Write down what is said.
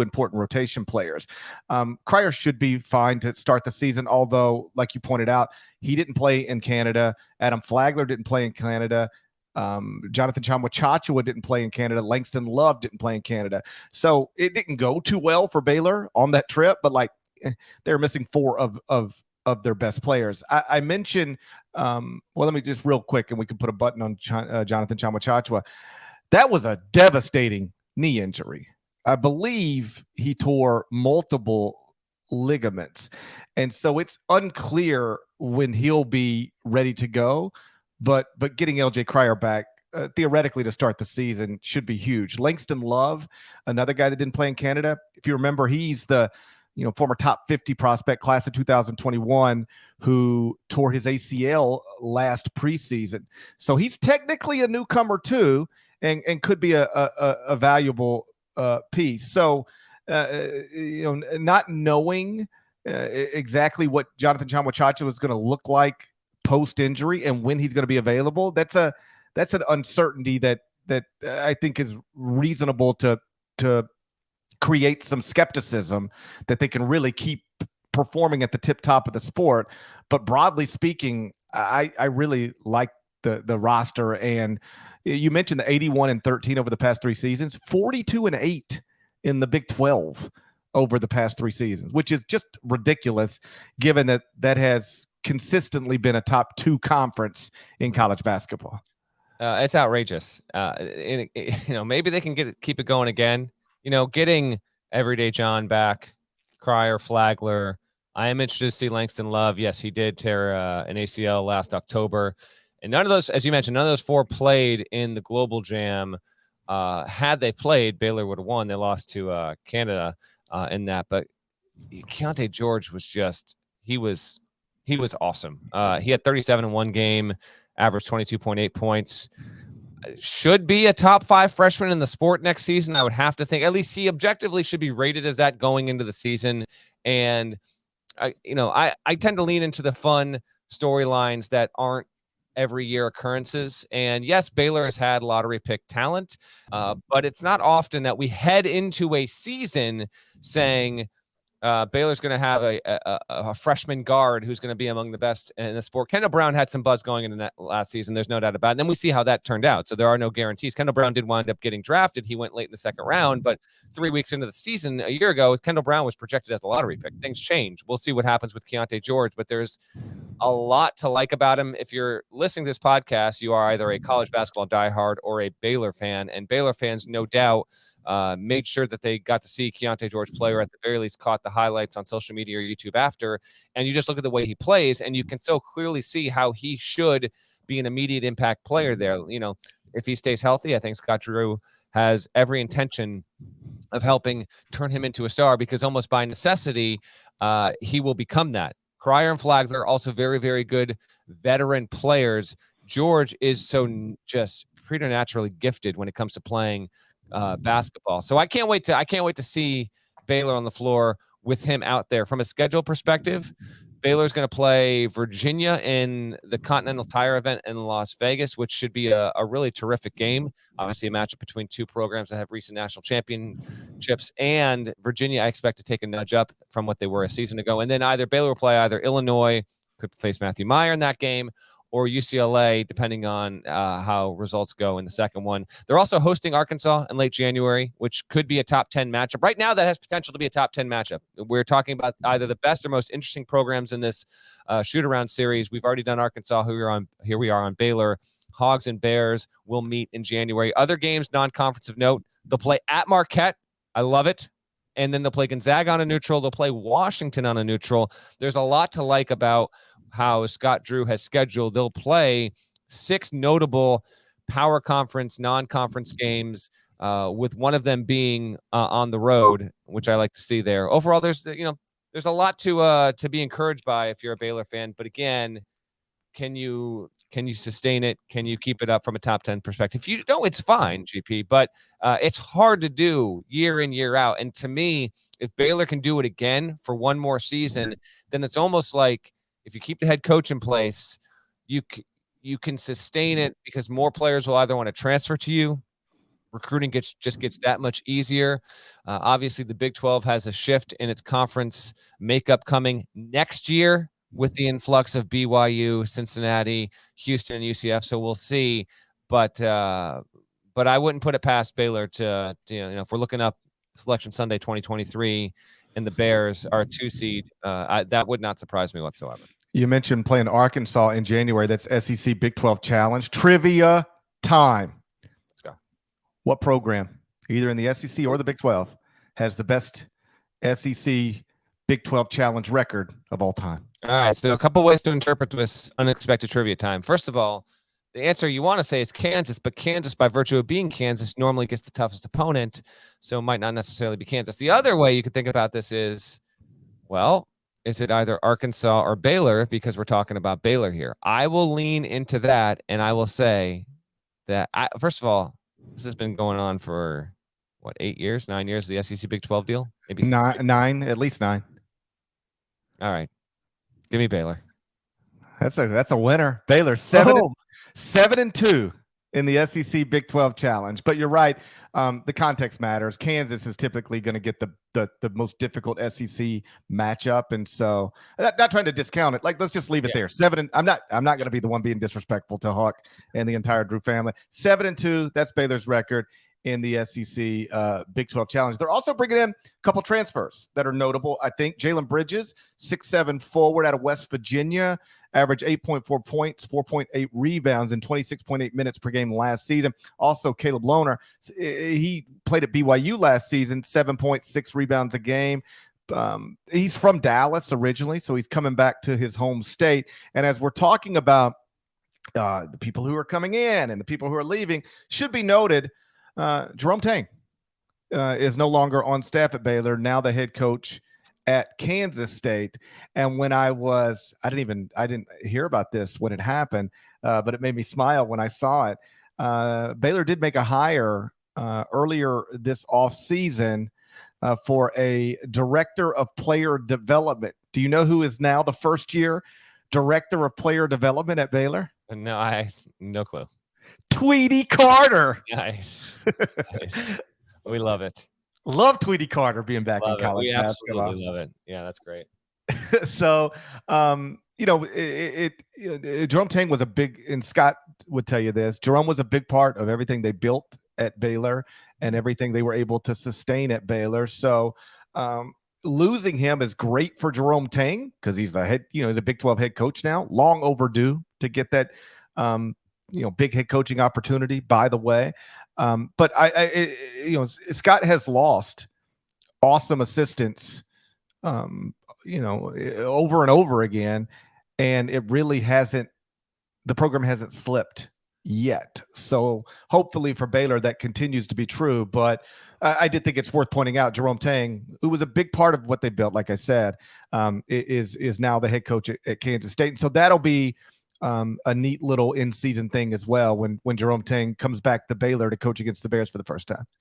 important rotation players. Cryer'S should be fine to start the season, although, like you pointed out, he didn't play in Canada. Adam Flagler didn't play in Canada. Jonathan Chamwa didn't play in Canada. Langston Love didn't play in Canada. So it didn't go too well for Baylor on that trip, but they're missing 4 of their best players. I mentioned, well, let me just real quick, and we can put a button on Jonathan Chamwa. That was a devastating knee injury. I believe he tore multiple ligaments. And so it's unclear when he'll be ready to go. But getting LJ Cryer back, theoretically, to start the season should be huge. Langston Love, another guy that didn't play in Canada. If you remember, he's the former top 50 prospect, class of 2021, who tore his ACL last preseason. So he's technically a newcomer too, and could be a valuable piece. So, not knowing exactly what Jonathan Chamwa is going to look like post-injury and when he's going to be available, that's an uncertainty that I think is reasonable to create some skepticism that they can really keep performing at the tip top of the sport. But broadly speaking, I really like the roster. And you mentioned the 81-13 over the past 3 seasons, 42-8 in the Big 12 over the past 3 seasons, which is just ridiculous given that has consistently been a top 2 conference in college basketball. It's outrageous. Maybe they can keep it going again. Getting Everyday John back, Cryer, Flagler. I am interested to see Langston Love. Yes, he did tear an ACL last October. And none of those, as you mentioned, none of those 4 played in the Global Jam. Had they played, Baylor would have won. They lost to Canada in that. But Keontae George was just he was awesome. He had 37 in one game, averaged 22.8 points. Should be a top 5 freshman in the sport next season. I would have to think. At least he objectively should be rated as that going into the season. And I tend to lean into the fun storylines that aren't every year occurrences. And yes, Baylor has had lottery pick talent, but it's not often that we head into a season saying Baylor's going to have a freshman guard who's going to be among the best in the sport. Kendall Brown had some buzz going into that last season. There's no doubt about it. And then we see how that turned out. So there are no guarantees. Kendall Brown did wind up getting drafted. He went late in the 2nd round, but 3 weeks into the season a year ago, Kendall Brown was projected as a lottery pick. Things change. We'll see what happens with Keontae George, but there's a lot to like about him. If you're listening to this podcast, you are either a college basketball diehard or a Baylor fan, and Baylor fans, no doubt, made sure that they got to see Keontae George play, or at the very least caught the highlights on social media or YouTube after. And you just look at the way he plays, and you can so clearly see how he should be an immediate impact player there. If he stays healthy, I think Scott Drew has every intention of helping turn him into a star, because almost by necessity, he will become that. Cryer and Flagler, also very, very good veteran players. George is so just preternaturally gifted when it comes to playing basketball. So I can't wait to see Baylor on the floor with him out there. From a schedule perspective, Baylor's going to play Virginia in the Continental Tire event in Las Vegas, which should be a really terrific game. Obviously, a matchup between 2 programs that have recent national championships. And Virginia, I expect to take a nudge up from what they were a season ago. And then Baylor will play either Illinois, could face Matthew Meyer in that game, or UCLA, depending on how results go in the second one. They're also hosting Arkansas in late January, which could be a top 10 matchup. Right now, that has potential to be a top 10 matchup. We're talking about either the best or most interesting programs in this shoot-around series. We've already done Arkansas. Here we are on Baylor. Hogs and Bears will meet in January. Other games, non-conference of note, they'll play at Marquette. I love it. And then they'll play Gonzaga on a neutral. They'll play Washington on a neutral. There's a lot to like about how Scott Drew has scheduled. They'll play 6 notable power conference, non-conference games, with one of them being on the road, which I like to see there. Overall, there's a lot to be encouraged by if you're a Baylor fan. But again, can you sustain it? Can you keep it up from a top 10 perspective? If you don't, it's fine, GP, but it's hard to do year in, year out. And to me, if Baylor can do it again for one more season, then it's almost like, if you keep the head coach in place, you can sustain it, because more players will either want to transfer to you recruiting just gets that much easier. Obviously, the Big 12 has a shift in its conference makeup coming next year with the influx of BYU, Cincinnati, Houston, and UCF. So we'll see. But I wouldn't put it past Baylor to if we're looking up Selection Sunday 2023 and the Bears are a 2 seed, that would not surprise me whatsoever. You mentioned playing Arkansas in January. That's SEC Big 12 Challenge. Trivia time. Let's go. What program, either in the SEC or the Big 12, has the best SEC Big 12 Challenge record of all time? All right, so a couple ways to interpret this unexpected trivia time. First of all, the answer you want to say is Kansas, but Kansas, by virtue of being Kansas, normally gets the toughest opponent, so it might not necessarily be Kansas. The other way you could think about this is, well, is it either Arkansas or Baylor? Because we're talking about Baylor here. I will lean into that, and I will say that, first of all, this has been going on for, 8 years, 9 years, the SEC Big 12 deal? Maybe nine, at least 9. All right. Give me Baylor. That's a winner. Baylor, 7-2 in the SEC Big 12 Challenge. But you're right. The context matters. Kansas is typically going to get the most difficult SEC matchup, and so not trying to discount it. Like, let's just leave it there. 7. I'm not going to be the one being disrespectful to Huck and the entire Drew family. 7-2. That's Baylor's record in the SEC Big 12 Challenge. They're also bringing in a couple transfers that are notable. I think Jalen Bridges, 6'7" forward out of West Virginia, averaged 8.4 points, 4.8 rebounds, and 26.8 minutes per game last season. Also, Caleb Lohner, he played at BYU last season, 7.6 rebounds a game. He's from Dallas originally, so he's coming back to his home state. And as we're talking about the people who are coming in and the people who are leaving, should be noted, Jerome Tang is no longer on staff at Baylor, now the head coach at Kansas State. And when I didn't hear about this when it happened, but it made me smile when I saw it. Baylor did make a hire earlier this offseason for a director of player development. Do you know who is now the first-year director of player development at Baylor? No, no clue. Tweety Carter. Nice. We love it. Love Tweety Carter being back in college we basketball. Absolutely love it. Yeah, that's great. So, Jerome Tang was a big, and Scott would tell you this, Jerome was a big part of everything they built at Baylor and everything they were able to sustain at Baylor. So, losing him is great for Jerome Tang because he's the head, he's a Big 12 head coach now, long overdue to get that, big head coaching opportunity, by the way. But Scott has lost awesome assistants, over and over again. And it really the program hasn't slipped yet. So hopefully for Baylor, that continues to be true. But I did think it's worth pointing out Jerome Tang, who was a big part of what they built, like I said, is now the head coach at Kansas State. And so that'll be a neat little in-season thing as well when Jerome Tang comes back to Baylor to coach against the Bears for the first time.